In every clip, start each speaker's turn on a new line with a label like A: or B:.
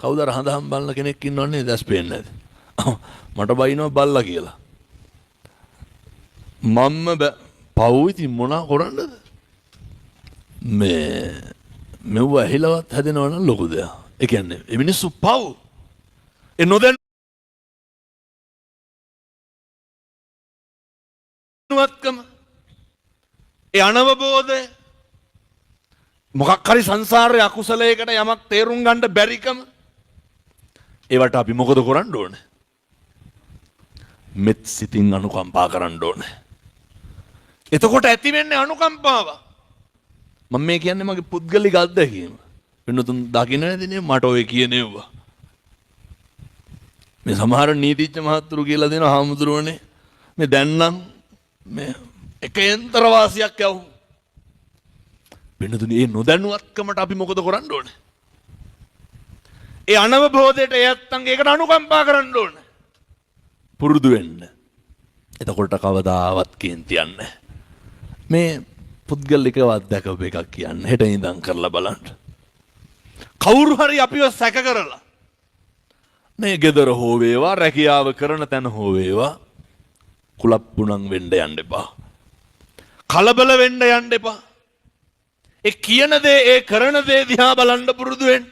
A: කවුද අර හඳහම් බලන කෙනෙක් ඉන්නවනේ දැස් පේන්නේ නැති. මට බයිනවා බල්ලා කියලා. මම්ම පව් ඉතින් මොනා කරන්නද? මෙව ඇහිලවත් හැදෙනව නම් ලොකු දෙයක්. ඒ කියන්නේ මේ මිනිස්සු පව් ඒ නොදැනුවත්කම ඒ අනවබෝධය මොකක් හරි සංසාරයේ අකුසලයකට යමක් තේරුම් ගන්න බැරිකම ඒවට අපි මොකද කරන්න ඕනේ? මෙත් සිතින් අනුකම්පා කරන්න ඕනේ. එතකොට ඇති වෙන්නේ අනුකම්පාව. මම මේ කියන්නේ මගේ පුද්ගලික අත්දැකීම. වෙනතුන් දකින්න නැතිනේ මට ඔය කියනේවා. මේ සමහර නීතිඥ මහත්තුරු කියලා දෙනවා හාමුදුරුවනේ මේ දැන් නම් මේ එක යන්ත්‍ර වාසියක් යවු. වෙනතුනේ මේ නොදැනුවත්කමට අපි මොකද කරන්න ඕනේ? ඒ අනවබෝධයට යත්තන් ඒකට අනුකම්පා කරන්න ඕනේ. පුරුදු වෙන්න. එතකොට කවදාවත් කේන්තියන්නේ මේ පුද්ගලිකව අත්දැකපු එකක් කියන්න හෙට ඉඳන් කරලා බලන්න. කවුරු හරි අපිව සැක කරලා මේ ගෙදර හෝ වේවා රැකියාව කරන තැන හෝ වේවා කුලප්පුණන් වෙන්න යන්න එපා. කලබල වෙන්න යන්න එපා. ඒ කියන දේ ඒ කරන දේ දිහා බලන්න පුරුදු වෙන්න.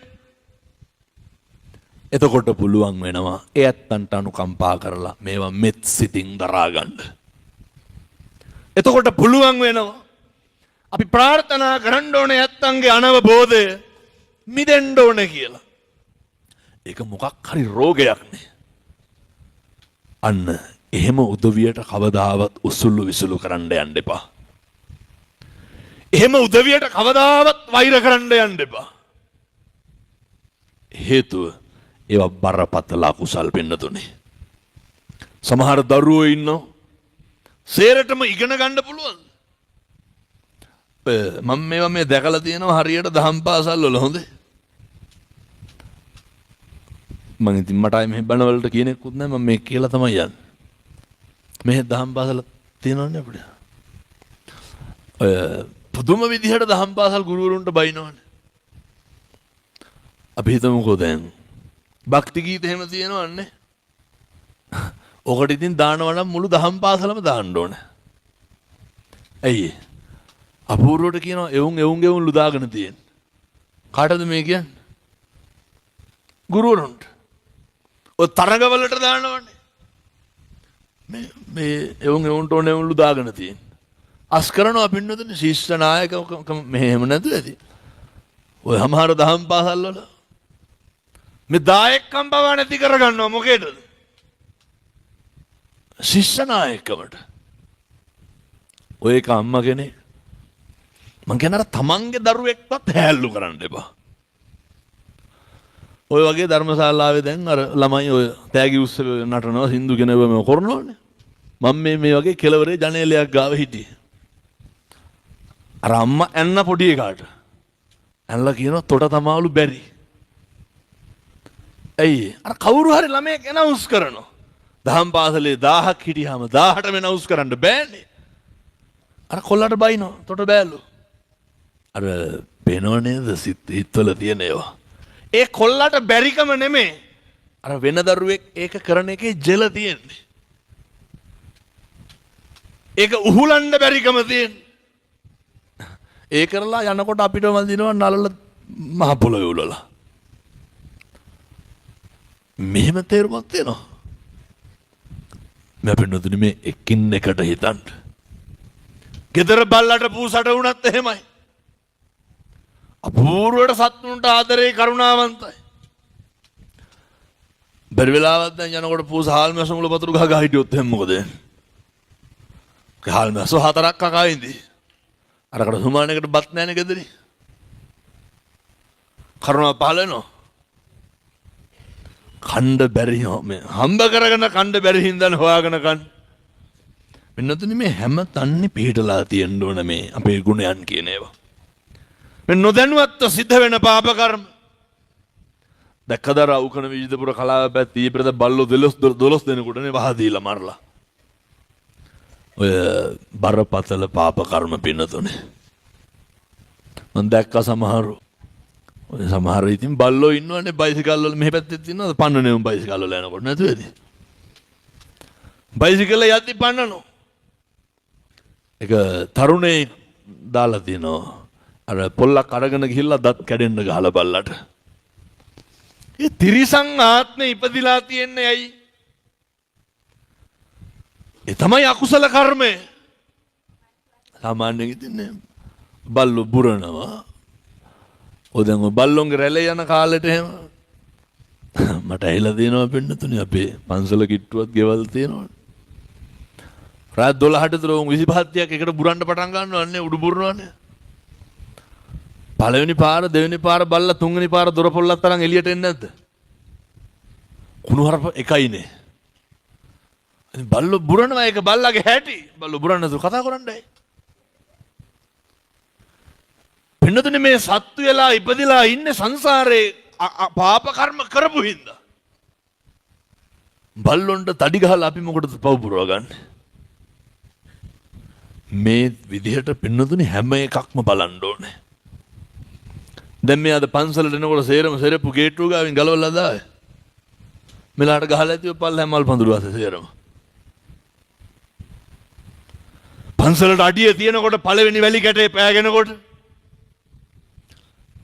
A: එතකොට පුළුවන් වෙනවා ඒ ඇත්තන්ට අනුකම්පා කරලා මේවා මෙත් සිතින් දරා ගන්න. එතකොට පුළුවන් වෙනවා අපි ප්‍රාර්ථනා කරන්න ඕනේ ඇත්තන්ගේ අනවබෝධය මිදෙන්න ඕනේ කියලා. ඒක මොකක් හරි රෝගයක් නේ. අන්න එහෙම උදවියට කවදාවත් උසුළු විසුළු කරන්න යන්න එපා. එහෙම උදවියට කවදාවත් වෛර කරන්න යන්න එපා. හේතුව ඒවා බරපතල අකුසල් පින්නතුනේ. සමහර දරුවෝ ඉන්නවා සේරටම ඉගෙන ගන්න පුළුවන්. මම මේවා මේ දැකලා තියෙනවා හරියට දහම් පාසල් වල හොඳේ. මම ඉතින් මට ආයේ මෙහෙ බණවලට කියනෙකුත් නැහැ මම මේ කියලා තමයි යන්නේ. මෙහෙ දහම් පාසල තියෙනවනේ අපිට. ඔය පුදුම විදිහට දහම් පාසල් ගුරුවරුන්ට බයිනවනේ. අපි හිතමුකෝ දැන් භක්ති ගීත එහෙම තියෙනවන්නේ. ඔකට ඉතින් දානවා නම් මුළු දහම් පාසලම දාන්න ඕනේ. ඇයි? අපූර්වට කියනවා එවුන් ලුදාගෙන තියෙන. කාටද මේ කියන්නේ? ගුරුවරුන්ට. ඔය තරගවලට දානවනේ. මේ එවුන්ට ඕනේ එවුන් ලුදාගෙන තියෙන. අස් කරනවා පින්නතුනේ ශිෂ්‍ය නායකකම මෙහෙම නැතුව ඇති. ඔය සමහර දහම් පාසල් වල මේ දායකම් බව නැති කරගන්නවා මොකේද? ශිෂ්‍ය නායකකමට. ඔය එක අම්මා කෙනෙක් මං කියන අර තමන්ගේ දරුවෙක්වත් හැල්ලු කරන්න එපා. ඔය වගේ ධර්මශාලාවේ දැන් අර ළමයි ඔය තෑගි උත්සව නටනවා සින්දු කෙනෙක්ව මේ කරනවනේ. මම මේ වගේ කෙලවරේ ජනේලයක් ගාව හිටියේ. අර අම්මා ඇන්න පොඩි එකාට. ඇන්නලා කියනවා තොට තමාලු බැරි. ඇයි? අර කවුරු හරි ළමයෙක් එනවුස් කරනවා. දහම් පාසලේ 1000ක් හිටියාම 18ම එනවුස් කරන්න බෑනේ. අර කොල්ලට බයිනවා තොට බෑලු. අර පේනව නේද හිතවල තියෙන ඒවා. ඒ කොල්ලට බැරිකම නෙමේ. අර වෙන දරුවෙක් ඒක කරන එකේ ජෙල තියෙන්නේ. ඒක උහුලන්න බැරිකම තියෙන්නේ. ඒ කරලා යනකොට අපිට වදිනවා නලල මහ පොළොවේ උලලා. මෙහෙම තේරුමක් තියෙනවා. මම පින්නතුනි මේ එකින් එකට හිතන්න. ගෙදර බල්ලට පූසට වුණත් එහෙමයි. අපූර්වට සත්තුන්ට ආදරේ කරුණාවන්තයි. බැරි වෙලාවක් දැන් යනකොට පූස හාල් මැස්ස මුල වතුර ගහ ගහ හිටියොත් එහෙනම් මොකද? හාල් මැස්ස 4ක් කකා ඉඳි. අරකට සුමානයකට බත් නැහැනේ ගෙදරේ. කරුණාව පහල වෙනවා. කණ්ඩ බැරි මේ හම්බ කරගෙන කණ්ඩ බැරි හින්දානේ හොයාගෙන කන්න. මෙන්නතුනි මේ හැම තන්නේ පිටලා තියෙන්න ඕන මේ අපේ ගුණයන් කියන ඒවා. මේ නොදැනුවත්ව සිද්ධ වෙන පාප කර්ම. දැක්කදර උකන විජිතපුර කලාව පැත්තේ ඊපෙරද බල්ලෝ 12 දෙනෙකුටනේ වහ දීලා මරලා. ඔය බරපතල පාප කර්ම පින්නතුනේ. මම දැක්ක සමහරු ඔය සමහර ඉතින් බල්ලෝ ඉන්නවනේ බයිසිකල් වල මෙහෙ පැත්තේ තියෙනවා පන්නනේ බයිසිකල් වල යනකොට නැතුවේද? බයිසිකල් යද්දි පන්නනෝ. එක තරුණේ දාලා තිනවා. අර පොල්ලක් අරගෙන ගිහිල්ලා දත් කැඩෙන්න ගහලා බල්ලට. ඒ තිරිසන් ආත්මේ ඉපදිලා තියන්නේ ඇයි? ඒ තමයි අකුසල කර්මය. සාමාන්‍යයෙන් ඉතින් බල්ලෝ බුරනවා. ඔදැන් බල්ලොන්ගේ රැළේ යන කාලෙට එහෙම මට ඇහිලා තියෙනවා පින්නතුනේ අපේ පන්සල කිට්ටුවත් ගෙවල් තියෙනවා. රාත් 12ට විතර 25ක් එකට බුරන්න පටන් ගන්නවන්නේ උඩු බුරනවනේ. පළවෙනි පාර දෙවෙනි පාර බල්ලා තුන්වෙනි පාර දොර පොල්ලක් තරම් එළියට එන්නේ නැද්ද? කුණුහරුප එකයිනේ. බල්ලෝ බුරනවා ඒක බල්ලාගේ හැටි. බල්ලෝ බුරන්න නතු කතා කරන්නයි. පින්නතුනේ මේ සත්තු වෙලා ඉපදිලා ඉන්නේ සංසාරේ පාප කර්ම කරපු හින්දා. බල්ලොන්ට තඩි ගහලා අපි මොකටද පව් පුරව ගන්න? මේ විදිහට පින්නතුනේ හැම එකක්ම බලන්න ඕනේ. දැන් මේ අද පන්සලට එනකොට සේරම සෙරප්පු ගේට්ටුව ගාවින් ගලවලා දායි. මෙලාට ගහලා ඇතිව පල්ල හැමල් පඳුරු අත සේරම. පන්සලට අඩිය තියෙනකොට පළවෙනි වැලි කැටේ පෑගෙනකොට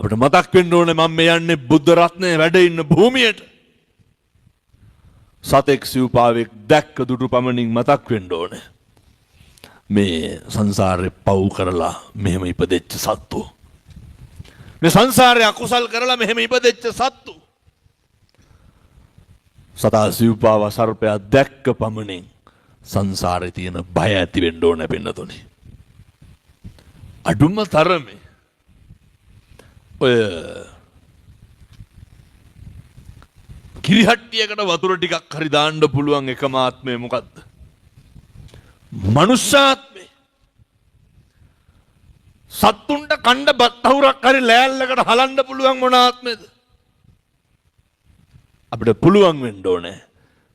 A: අපිට මතක් වෙන්න ඕනේ මම මේ යන්නේ බුද්ධ රත්නයේ වැඩ ඉන්න භූමියට. සතෙක් සිව්පාවෙක් දැක්ක දුටු පමණින් මතක් වෙන්න ඕනේ. මේ සංසාරේ පව් කරලා මෙහෙම ඉපදෙච්ච සත්තු. මේ සංසාරේ අකුසල් කරලා මෙහෙම ඉපදෙච්ච සත්තු. සතා සිව්පාව සර්පයා දැක්ක පමණින් සංසාරේ තියෙන බය ඇති වෙන්න ඕනේ පින්නතුනි. අඩුම තරමේ ඔය කිරිහට්ටියකට වතුර ටිකක් හරි දාන්න පුළුවන් එකම ආත්මය මොකද්ද? මනුෂ්‍යාත්මේ. සත්තුන්ට කණ්ඩ බත්තහුරක් හරි ලෑල්ලකට හලන්න පුළුවන් මොන ආත්මෙද? අපිට පුළුවන් වෙන්න ඕනේ.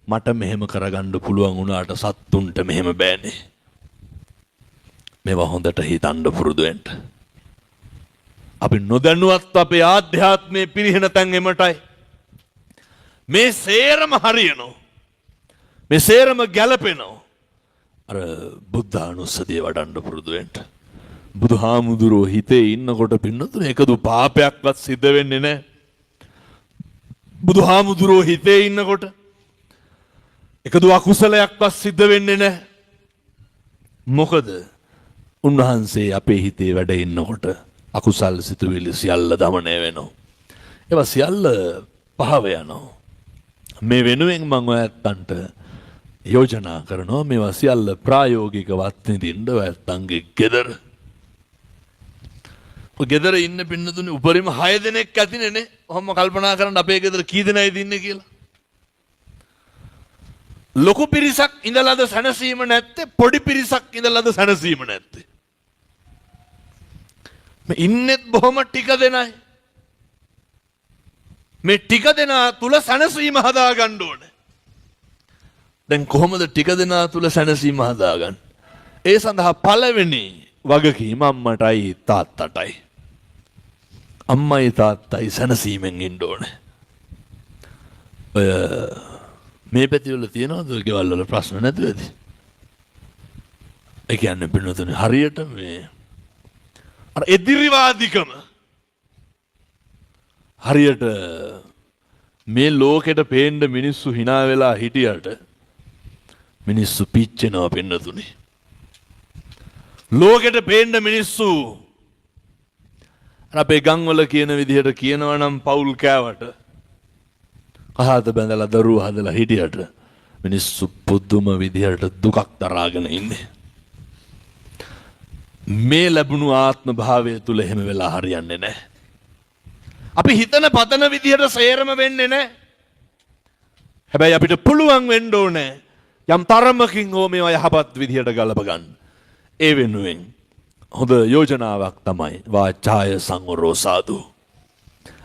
A: මට මෙහෙම කරගන්න පුළුවන් වුණාට සත්තුන්ට මෙහෙම බෑනේ. මේවා හොඳට හිතන්න පුරුදු වෙන්න. අපි නොදැනුවත් අපේ ආධ්‍යාත්මයේ පිරිහෙන තැන් එමටයි. මේ සේරම හරියනවා. මේ සේරම ගැලපෙනවා. අර බුද්ධානුස්සතිය වඩන්න පුරුදු වෙන්න. බුදුහාමුදුරුවෝ හිතේ ඉන්නකොට පින්නතුනේ එකදු පාපයක්වත් සිද්ධ වෙන්නේ නැහැ. බුදුහාමුදුරුවෝ හිතේ ඉන්නකොට එකදු අකුසලයක්වත් සිද්ධ වෙන්නේ නැහැ. මොකද උන්වහන්සේ අපේ හිතේ වැඩ ඉන්නකොට අකුසල් සිතුවිලි සියල්ල දමනය වෙනවා. ඒවා සියල්ල පහව යනවා. මේ වෙනුවෙන් මම ඔයත්තන්ට යෝජනා කරනවා මේවා සියල්ල ප්‍රායෝගිකවත් විඳින්න ඔයත්තන්ගේ ගෙදර. ඔය ගෙදර ඉන්න පින්නතුනේ උපරිම 6 දෙනෙක් ඇතිනේ. ඔහොම කල්පනා කරන්න අපේ ගෙදර කී දෙනයිද ඉන්නේ කියලා. ලොකු පිරිසක් ඉඳලාද සැනසීම නැත්තේ, පොඩි පිරිසක් ඉඳලාද සැනසීම නැත්තේ. මේ ඉන්නෙත් බොහොම ටික දෙනයි. මේ ටික දෙනා තුල සැනසීම හදාගන්න ඕනේ. දැන් කොහොමද ටික දෙනා තුල සැනසීම හදාගන්නේ? ඒ සඳහා පළවෙනි වගකීම අම්මටයි තාත්තටයි. අම්මයි තාත්තයි සැනසීමෙන් ඉන්න ඕනේ. ඔය මේ පැතිවල තියෙනවද ගෙවල් වල ප්‍රශ්න නැතුවද? ඒ කියන්නේ පින්නතුනේ හරියට මේ අර එදිරිවාදිකම හරියට මේ ලෝකෙට පේන්න මිනිස්සු hina වෙලා හිටියට මිනිස්සු පිච්චෙනවා පින්නතුනේ. ලෝකෙට පේන්න මිනිස්සු අපේ ගම්වල කියන විදිහට කියනවා නම් පවුල් කෑවට කහාද බැඳලා දරුවෝ හදලා හිටියට මිනිස්සු පුදුම විදිහට දුකක් දරාගෙන ඉන්නේ. මේ ලැබුණු ආත්ම භාවය තුල එහෙම වෙලා හරියන්නේ නැහැ. අපි හිතන පතන විදිහට සේරම වෙන්නේ නැහැ. හැබැයි අපිට පුළුවන් වෙන්න ඕනේ යම් තරමකින් හෝ මේවා යහපත් විදිහට ගලප ගන්න. ඒ වෙනුවෙන් හොඳ යෝජනාවක් තමයි වාචාය සංවරෝ සාදු.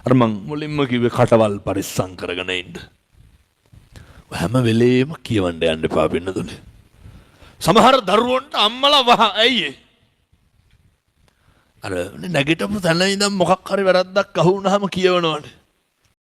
A: අර මං මුලින්ම කිව්වේ කටවල් පරිස්සම් කරගෙන ඉන්න. හැම වෙලේම කියවන්න යන්න එපා පින්නතුනේ. සමහර දරුවන්ට අම්මලා වහ ඇයි අර නැගිටපු තැන ඉඳන් මොකක් හරි වැරද්දක් අහු වුණාම කියවනවනේ.